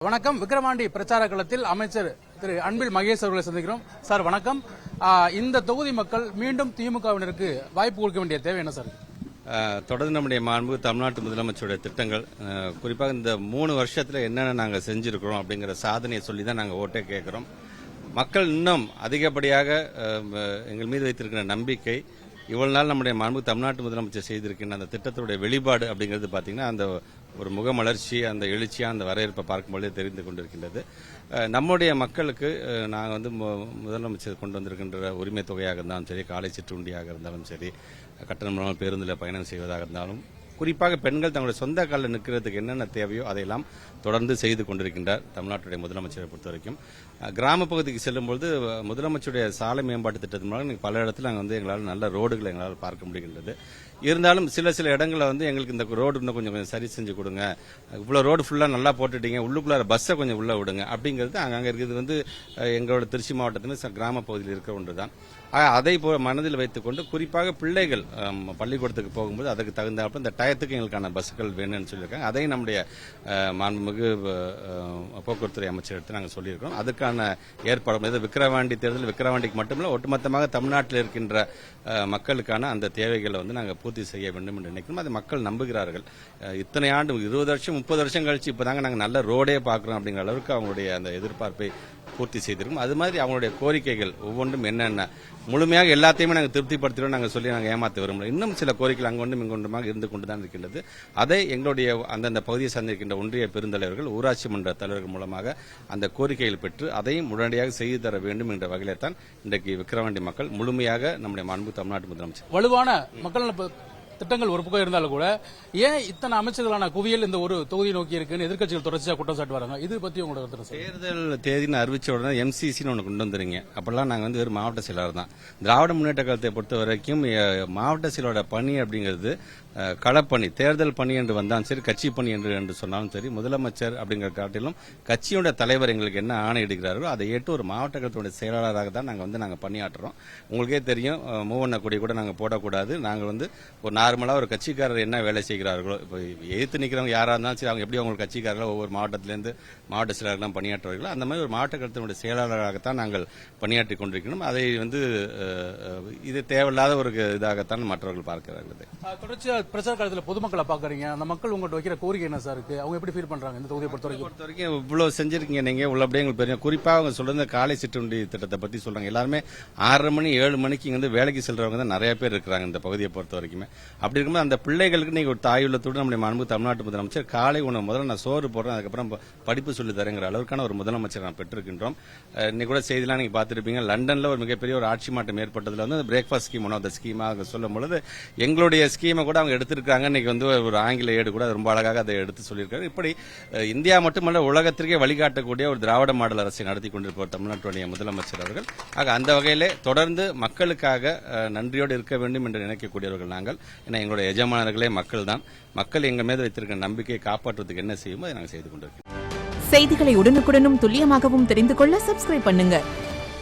வணக்கம். விக்கிரவாண்டி பிரச்சார களத்தில் அமைச்சர் திரு அன்பில் மகேஷ் அவர்களை சந்திக்கிறோம். சார் வணக்கம். இந்த தொகுதி மக்கள் மீண்டும் திமுகவினருக்கு வாய்ப்பு கொடுக்க வேண்டிய தேவை என்ன சார்? தொடர்ந்து நம்முடைய மாண்பு தமிழ்நாட்டு முதலமைச்சருடைய திட்டங்கள், குறிப்பாக இந்த 3 வருஷத்துல என்னென்ன நாங்கள் செஞ்சிருக்கிறோம் அப்படிங்கிற சாதனையை சொல்லி தான் நாங்கள் ஓட்டே கேட்கிறோம். மக்கள் இன்னும் அதிகப்படியாக எங்கள் மீது வைத்திருக்கிற நம்பிக்கை, இவ்வளவு நாள் நம்முடைய மாண்பு தமிழ்நாட்டு முதலமைச்சர் செய்திருக்கின்ற அந்த திட்டத்துடைய வெளிப்பாடு அப்படிங்கிறது பார்த்தீங்கன்னா அந்த ஒரு முகமலர்ச்சி, அந்த எழுச்சியா அந்த வரவேற்பை பார்க்கும்போது தெரிந்து கொண்டிருக்கின்றது. நம்முடைய மக்களுக்கு நாங்கள் முதலமைச்சர் கொண்டு வந்திருக்கின்ற உரிமை தொகையாக இருந்தாலும் சரி, காலை சிற்றுண்டியாக இருந்தாலும் சரி, கட்டணம் பேருந்தில் பயணம் செய்வதாக இருந்தாலும், குறிப்பாக பெண்கள் தங்களுடைய சொந்த காலில் நிற்கிறதுக்கு என்னென்ன தேவையோ அதையெல்லாம் தொடர்ந்து செய்து கொண்டிருக்கின்றார் தமிழ்நாட்டுடைய முதலமைச்சரை பொறுத்த வரைக்கும். கிராம பகுதிக்கு செல்லும்போது முதலமைச்சருடைய சாலை மேம்பாட்டு திட்டத்தின் மூலம் பல இடத்துல நாங்கள் எங்களால் நல்ல ரோடுகளை எங்களால் பார்க்க முடிகின்றது. இருந்தாலும் சில இடங்களில் எங்களுக்கு இந்த ரோடு இன்னும் கொஞ்சம் சரி செஞ்சு கொடுங்க, இவ்வளோ ரோடு ஃபுல்லாக நல்லா போட்டுட்டீங்க, உள்ளுக்குள்ளார பஸ்ஸை கொஞ்சம் உள்ள விடுங்க அப்படிங்கிறது அங்கே இருக்கிறது எங்களோட திருச்சி மாவட்டத்தில் கிராம பகுதியில் இருக்க ஒன்று தான். அதை மனதில் வைத்துக்கொண்டு குறிப்பாக பிள்ளைகள் பள்ளிக்கூடத்துக்கு போகும்போது அதுக்கு தகுந்தாப்புல இந்த டயத்துக்கு எங்களுக்கான பஸ்ஸுகள் வேணும்னு சொல்லியிருக்காங்க. அதை நம்முடைய மாண்புமிகு போக்குவரத்துறை அமைச்சரிடத்தில் நாங்கள் சொல்லியிருக்கிறோம். அதுக்கான ஏற்பாடு விக்கிரவாண்டி தேர்தல் விக்கிரவாண்டிக்கு மட்டுமல்ல, ஒட்டுமொத்தமாக தமிழ்நாட்டில் இருக்கின்ற மக்களுக்கான அந்த தேவைகளை நாங்கள் பூர்த்தி செய்ய வேண்டும் என்று நினைக்கிறோம். அதை மக்கள் நம்புகிறார்கள். இத்தனை ஆண்டு 20 வருஷம் 30 வருஷம் கழிச்சு இப்பதாங்க நாங்கள் நல்ல ரோடே பார்க்கிறோம் அப்படிங்கிற அளவுக்கு அவங்களுடைய அந்த எதிர்பார்ப்பை பூர்த்தி செய்திருக்கும். அது மாதிரி அவங்களுடைய கோரிக்கைகள் ஒவ்வொன்றும் என்னென்ன முழுமையாக எல்லாத்தையுமே நாங்கள் திருப்திப்படுத்திடும் நாங்கள் சொல்லி நாங்கள் ஏமாற்ற விரும்பல. இன்னும் சில கோரிக்கைகள் அங்கொன்றும் இங்கொன்றுமாக இருந்து கொண்டுதான் இருக்கின்றது. அதை எங்களுடைய அந்தந்த பகுதியை சார்ந்திருக்கின்ற ஒன்றிய பெருந்தலைவர்கள், ஊராட்சி மன்ற தலைவர்கள் மூலமாக அந்த கோரிக்கைகள் பெற்று அதையும் உடனடியாக செய்து தர வேண்டும் என்ற வகையில் தான் இன்றைக்கு விக்கிரவாண்டி மக்கள் முழுமையாக நம்முடைய மாண்பு தமிழ்நாட்டு முதலமைச்சர் வலுவான மக்கள் திட்டங்கள் ஒரு பக்கம் இருந்தாலும் கூட ஏன் இத்தனை அமைச்சர்களான குவியல் இந்த ஒரு தொகுதியை நோக்கி இருக்குன்னு எதிர்க்கட்சிகள் தொடர்ச்சியாக குற்றம் சாட்டு வராங்க. இது பத்தி உங்களோட தேர்தல் தேதின்னு அறிவிச்ச உடனே எம்சிசின்னு ஒன்று கொண்டு வந்துருங்க. அப்பெல்லாம் நாங்கள் வெறும் மாவட்ட செயலாளர் தான். திராவிட முன்னேற்ற கழகத்தை பொறுத்த வரைக்கும் மாவட்ட செயலோட பணி அப்படிங்கிறது களப்பணி, தேர்தல் பணி என்று வந்தாலும் சரி, கட்சி பணி என்று சொன்னாலும் சரி, முதலமைச்சர் அப்படிங்கிற காட்டிலும் கட்சியோட தலைவர் எங்களுக்கு என்ன ஆணையிடுகிறாரோ அதை ஏற்று ஒரு மாவட்ட கழகத்துடைய செயலாளராக தான் நாங்கள் பணியாற்றுறோம். உங்களுக்கே தெரியும், மூவண்ண கொடி கூட நாங்கள் போடக்கூடாது. நாங்கள் ஒரு நார்மலா ஒரு கட்சிக்காரர் என்ன வேலை செய்கிறார்களோ, இப்போ எதிர்த்து நிற்கிறவங்க யாரா இருந்தாலும் சரி, அவங்க எப்படி அவங்க கட்சிக்காரர்களோ ஒவ்வொரு மாவட்டத்திலிருந்து மாவட்ட செயலாளர்கள் பணியாற்றுவார்களோ அந்த மாதிரி ஒரு மாவட்ட கழகத்தினுடைய செயலாளராகத்தான் நாங்கள் பணியாற்றி கொண்டிருக்கிறோம். அதை இது தேவையில்லாத ஒரு இதாகத்தான் மற்றவர்கள் பார்க்கிறார்கள். தொடர்ச்சியா பிரச்சார காலத்தில் பொதுமக்களை பாக்குறீங்க, அந்த மக்கள் உங்கள்கிட்ட வைக்கிற கோரிக்கை என்ன சார் இருக்கு? அவங்க எப்படி ஃபீல் பண்றாங்க இந்த தொகுதியை பொறுத்த வரைக்கும்? இவ்வளவு செஞ்சிருக்கீங்க நீங்க, உள்ளபடியே எங்களுக்கு தெரியும். குறிப்பா அவங்க சொல்றது காலை சிற்றுண்டி திட்டத்தை பத்தி சொல்றாங்க. எல்லாருமே 6:30 மணி 7 மணிக்கு வேலைக்கு செல்றவங்க தான் நிறைய பேர் இருக்கிறாங்க இந்த பகுதியை பொறுத்த வரைக்குமே. அப்படி இருக்கும்போது அந்த பிள்ளைகளுக்கு நீங்க ஒரு தாயுள்ளத்தோடு நம்முடைய மாண்பு தமிழ்நாட்டு முதலமைச்சர் காலை உணவு முதல்ல நான் சோறு போடுறேன், அதுக்கப்புறம் படிப்பு சொல்லி தரேங்கிற அளவுக்கான ஒரு முதலமைச்சர் நான் பெற்றிருக்கின்றோம். இன்னைக்கு கூட செய்திலாம் நீங்க பார்த்திருப்பீங்க, லண்டன்ல ஒரு மிகப்பெரிய ஒரு ஆட்சி மாற்றம் ஏற்பட்டதுல breakfast scheme one of the ஸ்கீமாக சொல்லும் பொழுது எங்களுடைய ஸ்கீமை கூட அவங்க எடுத்திருக்காங்க. இன்னைக்கு ஒரு ஆங்கில ஏடு கூட ரொம்ப அழகாக அதை எடுத்து சொல்லியிருக்காரு. இப்படி இந்தியா மட்டுமல்ல உலகத்திற்கே வழிகாட்டக்கூடிய ஒரு திராவிட மாடல் அரசை நடத்தி கொண்டிருப்பவர் தமிழ்நாட்டுடைய முதலமைச்சர் அவர்கள். ஆக அந்த வகையிலே தொடர்ந்து மக்களுக்காக நன்றியோடு இருக்க வேண்டும் என்று நினைக்கக்கூடியவர்கள் நாங்கள். ஏன்னா எங்களுடைய எஜமானர்களே மக்கள் தான். மக்கள் எங்கள் மீது வைத்திருக்கிற நம்பிக்கையை காப்பாற்றுவதற்கு என்ன செய்யுமோ அதை நாங்கள் செய்து கொண்டிருக்கிறோம். செய்திகளை உடனுக்குடனும் துல்லியமாகவும் தெரிந்து கொள்ள சப்ஸ்கிரைப் பண்ணுங்க.